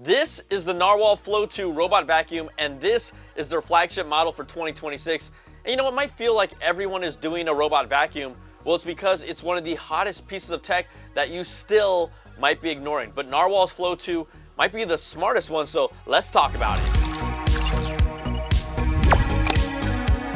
This is the Narwal Flow 2 robot vacuum, and this is their flagship model for 2026. And you know, it might feel like everyone is doing a robot vacuum. Well, it's because it's one of the hottest pieces of tech that you still might be ignoring. But Narwal's Flow 2 might be the smartest one, so let's talk about it.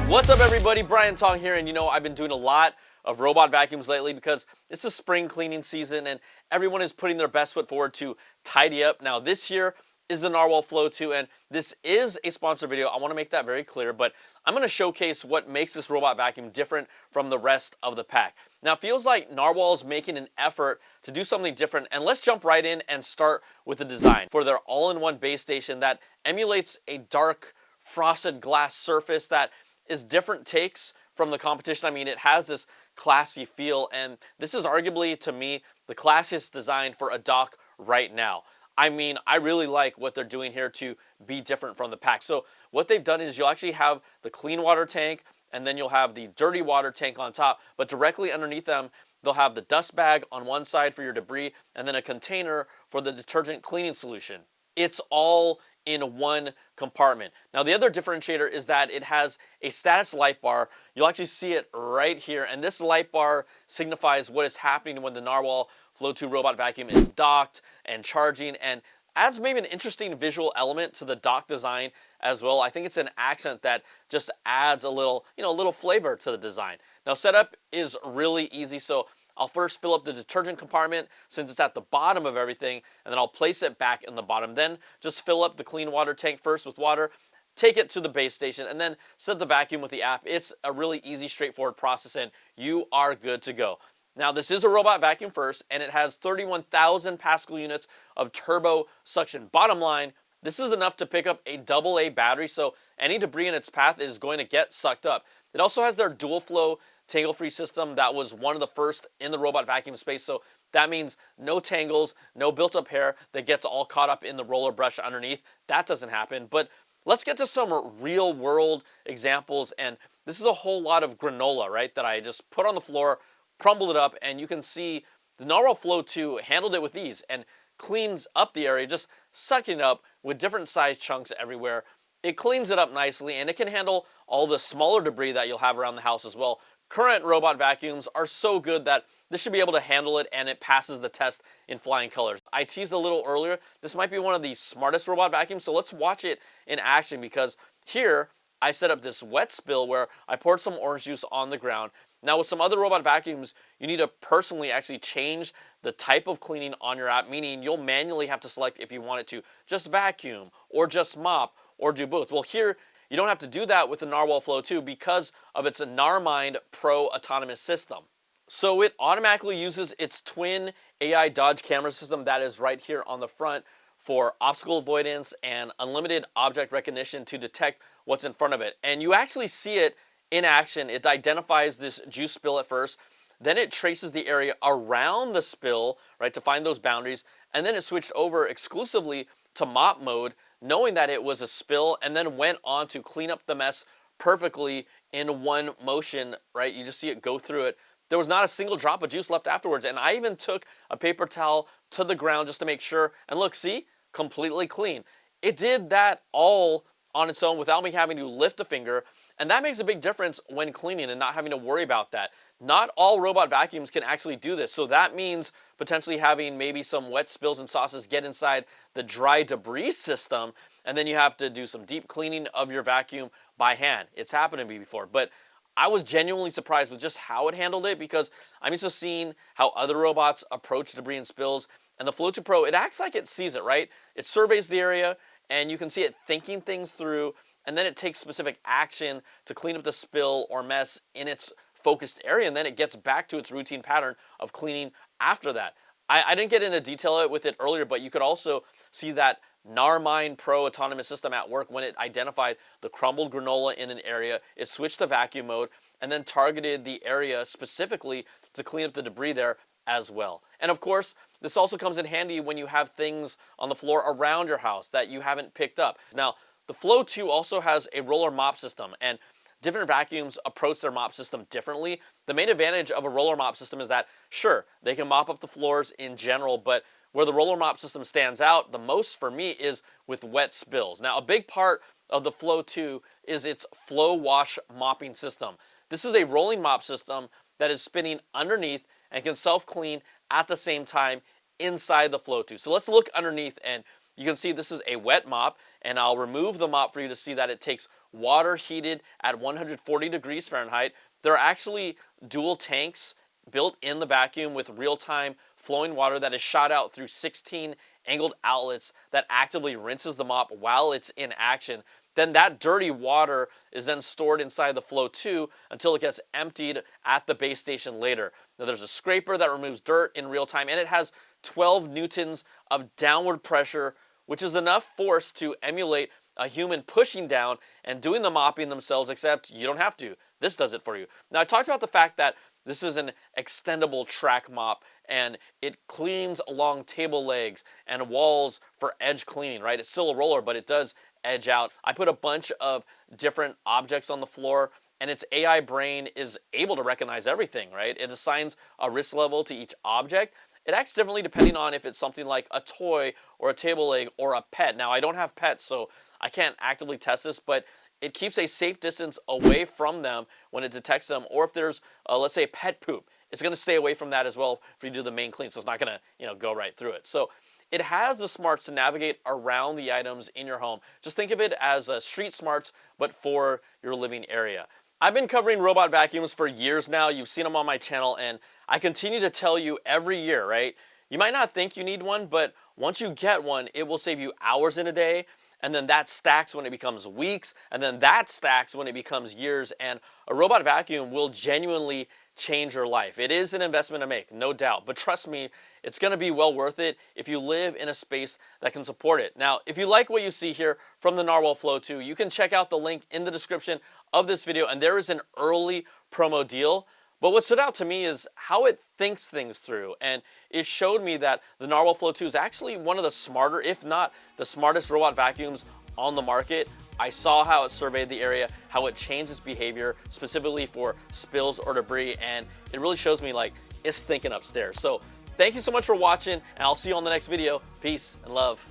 What's up, everybody? Brian Tong here, and you know, I've been doing a lot of robot vacuums lately because it's the spring cleaning season and everyone is putting their best foot forward to tidy up. Now, this here is the Narwal Flow 2, and this is a sponsored video. I want to make that very clear, but I'm going to showcase what makes this robot vacuum different from the rest of the pack. Now, it feels like Narwal is making an effort to do something different, and let's jump right in and start with the design for their all-in-one base station that emulates a dark frosted glass surface that is different takes from the competition. I mean, it has this classy feel, and this is arguably, to me, the classiest design for a dock right now. I mean, I really like what they're doing here to be different from the pack. So what they've done is you'll actually have the clean water tank, and then you'll have the dirty water tank on top, but directly underneath them, they'll have the dust bag on one side for your debris, and then a container for the detergent cleaning solution. It's all in one compartment. Now, the other differentiator is that it has a status light bar. You'll actually see it right here, and this light bar signifies what is happening when the Narwal Flow 2 robot vacuum is docked and charging, and adds maybe an interesting visual element to the dock design as well. I think it's an accent that just adds a little, a little flavor to the design. Now, setup is really easy, so I'll first fill up the detergent compartment since it's at the bottom of everything, and then I'll place it back in the bottom. Then just fill up the clean water tank first with water, take it to the base station, and then set the vacuum with the app. It's a really easy, straightforward process, and you are good to go. Now, this is a robot vacuum first, and it has 31,000 Pascal units of turbo suction. Bottom line, this is enough to pick up a AA battery, so any debris in its path is going to get sucked up. It also has their dual flow tangle-free system that was one of the first in the robot vacuum space, so that means no tangles, no built-up hair that gets all caught up in the roller brush underneath. That doesn't happen. But let's get to some real-world examples, and this is a whole lot of granola, right, that I just put on the floor, crumbled it up, and you can see the Narwal Flow 2 handled it with ease and cleans up the area, just sucking it up with different size chunks everywhere. It cleans it up nicely, and it can handle all the smaller debris that you'll have around the house as well. Current robot vacuums are so good that this should be able to handle it, and it passes the test in flying colors. I teased a little earlier, this might be one of the smartest robot vacuums, so let's watch it in action, because here I set up this wet spill where I poured some orange juice on the ground. Now, with some other robot vacuums, you need to personally actually change the type of cleaning on your app, meaning you'll manually have to select if you want it to just vacuum or just mop or do both. Well, here you don't have to do that with the Narwal Flow 2 because of its Narmind Pro autonomous system. So it automatically uses its twin AI dodge camera system that is right here on the front for obstacle avoidance and unlimited object recognition to detect what's in front of it. And you actually see it in action. It identifies this juice spill at first, then it traces the area around the spill, right, to find those boundaries, and then it switched over exclusively to mop mode, knowing that it was a spill, and then went on to clean up the mess perfectly in one motion, right? You just see it go through it. There was not a single drop of juice left afterwards, and I even took a paper towel to the ground just to make sure, and look, see? Completely clean. It did that all on its own without me having to lift a finger, and that makes a big difference when cleaning and not having to worry about that. Not all robot vacuums can actually do this, so that means potentially having maybe some wet spills and sauces get inside the dry debris system, and then you have to do some deep cleaning of your vacuum by hand. It's happened to me before, but I was genuinely surprised with just how it handled it, because I'm used to seeing how other robots approach debris and spills, and the Flow 2 Pro, it acts like it sees it, right? It surveys the area, and you can see it thinking things through, and then it takes specific action to clean up the spill or mess in its focused area, and then it gets back to its routine pattern of cleaning after that. I didn't get into detail with it earlier, but you could also see that Narmind Pro autonomous system at work when it identified the crumbled granola in an area. It switched to vacuum mode and then targeted the area specifically to clean up the debris there as well. And of course, this also comes in handy when you have things on the floor around your house that you haven't picked up. Now, the Flow 2 also has a roller mop system, and different vacuums approach their mop system differently. The main advantage of a roller mop system is that, sure, they can mop up the floors in general, but Where the roller mop system stands out the most for me is with wet spills. Now, a big part of the Flow 2 is its FlowWash mopping system. This is a rolling mop system that is spinning underneath and can self-clean at the same time inside the Flow 2. So let's look underneath, and you can see this is a wet mop, and I'll remove the mop for you to see that it takes water heated at 140 degrees Fahrenheit. There are actually dual tanks built in the vacuum with real-time flowing water that is shot out through 16 angled outlets that actively rinses the mop while it's in action. Then that dirty water is then stored inside the Flow 2 until it gets emptied at the base station later. Now there's a scraper that removes dirt in real time, and it has 12 newtons of downward pressure, which is enough force to emulate a human pushing down and doing the mopping themselves, except you don't have to. This does it for you. Now, I talked about the fact that this is an extendable track mop, and it cleans along table legs and walls for edge cleaning, right? It's still a roller, but it does edge out. I put a bunch of different objects on the floor, and its AI brain is able to recognize everything, right? It assigns a risk level to each object. It acts differently depending on if it's something like a toy or a table leg or a pet. Now, I don't have pets, so I can't actively test this, but it keeps a safe distance away from them when it detects them. Or if there's, let's say, pet poop, it's going to stay away from that as well for you to do the main clean, so it's not going to, go right through it. So it has the smarts to navigate around the items in your home. Just think of it as street smarts, but for your living area. I've been covering robot vacuums for years now. You've seen them on my channel, and I continue to tell you every year, right? You might not think you need one, but once you get one, it will save you hours in a day, and then that stacks when it becomes weeks, and then that stacks when it becomes years, and a robot vacuum will genuinely change your life. It is an investment to make, no doubt, but trust me, it's going to be well worth it if you live in a space that can support it. Now, if you like what you see here from the Narwal Flow 2, you can check out the link in the description of this video, and there is an early promo deal. But what stood out to me is how it thinks things through, and it showed me that the Narwal Flow 2 is actually one of the smarter, if not the smartest robot vacuums on the market. I saw how it surveyed the area, how it changed its behavior specifically for spills or debris, and it really shows me like it's thinking upstairs. So thank you so much for watching, and I'll see you on the next video. Peace and love.